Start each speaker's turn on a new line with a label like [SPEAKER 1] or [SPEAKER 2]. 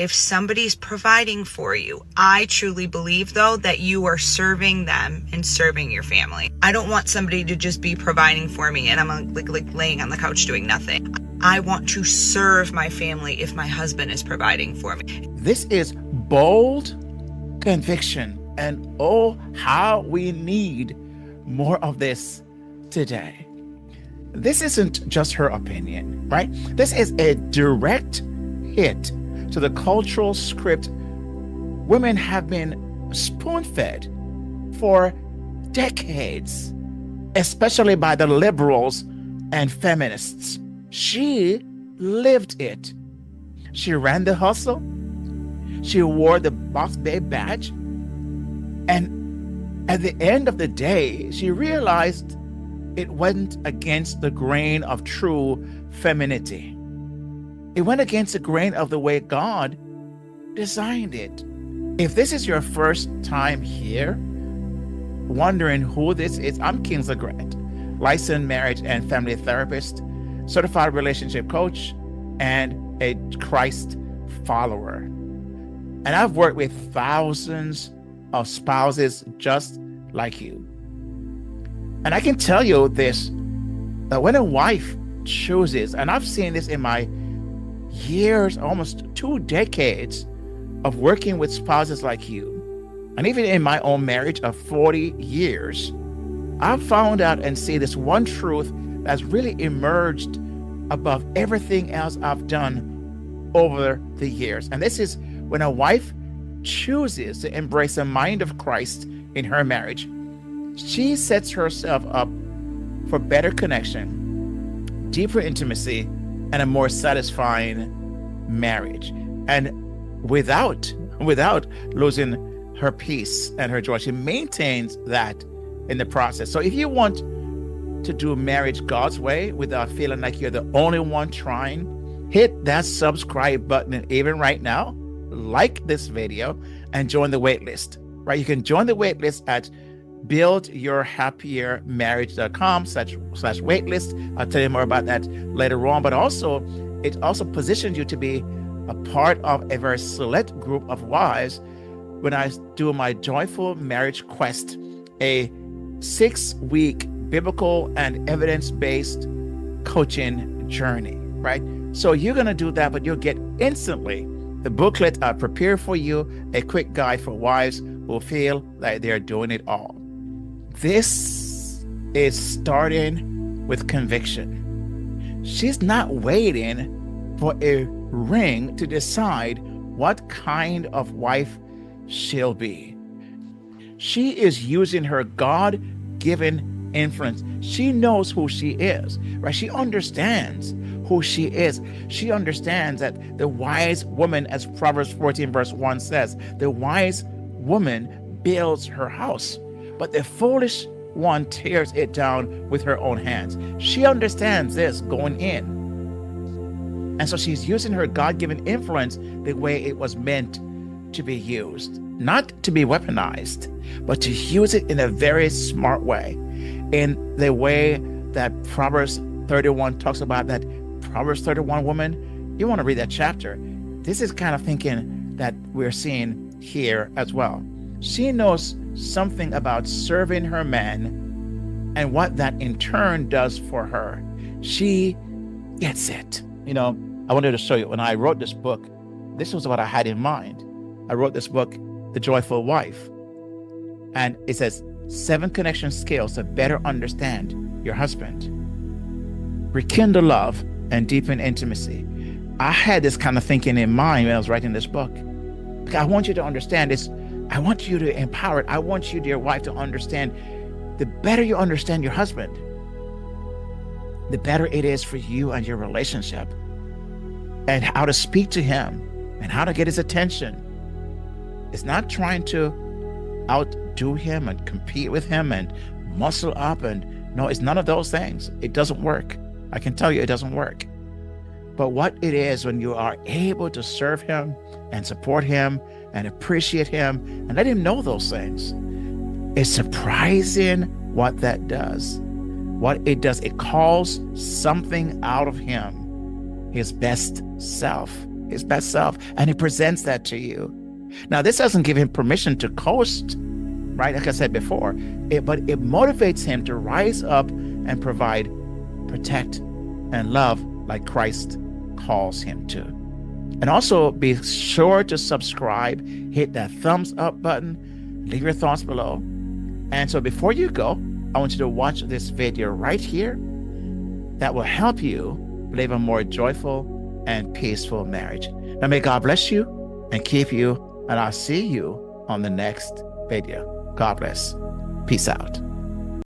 [SPEAKER 1] If somebody's providing for you, I truly believe, though, that you are serving them and serving your family. I don't want somebody to just be providing for me and I'm like laying on the couch doing nothing. I want to serve my family if my husband is providing for me.
[SPEAKER 2] This is bold conviction, and oh, how we need more of this today. This isn't just her opinion, right? This is a direct hit to the cultural script women have been spoon-fed for decades, especially by the liberals and feminists. She lived it. She ran the hustle. She wore the boss babe badge. And at the end of the day, she realized it went against the grain of true femininity. It went against the grain of the way God designed it. If this is your first time here, wondering who this is, I'm Kingsley Grant, licensed marriage and family therapist, certified relationship coach, and a Christ follower. And I've worked with thousands of spouses just like you. And I can tell you this, that when a wife chooses, and I've seen this in my years, almost 2 decades of working with spouses like you, and even in my own marriage of 40 years, I've found out and see this one truth that's really emerged above everything else I've done over the years. And this is when a wife chooses to embrace the mind of Christ in her marriage, she sets herself up for better connection, deeper intimacy, and a more satisfying marriage. And without losing her peace and her joy, she maintains that in the process. So if you want to do marriage God's way without feeling like you're the only one trying, hit that subscribe button, and even right now, like this video and join the wait list, right? You can join the wait list at buildyourhappiermarriage.com/waitlist. I'll tell you more about that later on, but also it also positions you to be a part of a very select group of wives when I do my Joyful Marriage Quest, a 6-week biblical and evidence-based coaching journey, right? So you're going to do that, but you'll get instantly the booklet I prepare for you, a quick guide for wives who feel like they're doing it all. This is starting with conviction. She's not waiting for a ring to decide what kind of wife she'll be. She is using her God-given influence. She knows who she is, right? She understands who she is. She understands that the wise woman, as Proverbs 14 verse 1 says, the wise woman builds her house, but the foolish one tears it down with her own hands. She understands this going in. And so she's using her God-given influence the way it was meant to be used, not to be weaponized, but to use it in a very smart way, in the way that Proverbs 31 talks about. That Proverbs 31 woman, you want to read that chapter. This is kind of thinking that we're seeing here as well. She knows something about serving her man and what that in turn does for her. She gets it. You know, I wanted to show you, when I wrote this book, this was what I had in mind. I wrote this book, The Joyful Wife, and it says 7 connection skills to better understand your husband, rekindle love, and deepen intimacy. I had this kind of thinking in mind when I was writing this book. Because I want you to understand this. I want you to empower it. I want you, dear wife, to understand, the better you understand your husband, the better it is for you and your relationship, and how to speak to him and how to get his attention. It's not trying to outdo him and compete with him and muscle up, and no, it's none of those things. It doesn't work. I can tell you it doesn't work. But what it is when you are able to serve him and support him and appreciate him and let him know those things, it's surprising what that does. What it does, it calls something out of him, his best self. his best self, and he presents that to you. Now, this doesn't give him permission to coast, right? Like I said before, but it motivates him to rise up and provide, protect, and love like Christ calls him to. And also be sure to subscribe, hit that thumbs up button, leave your thoughts below. And so before you go, I want you to watch this video right here that will help you live a more joyful and peaceful marriage. Now, may God bless you and keep you, and I'll see you on the next video. God bless. Peace out.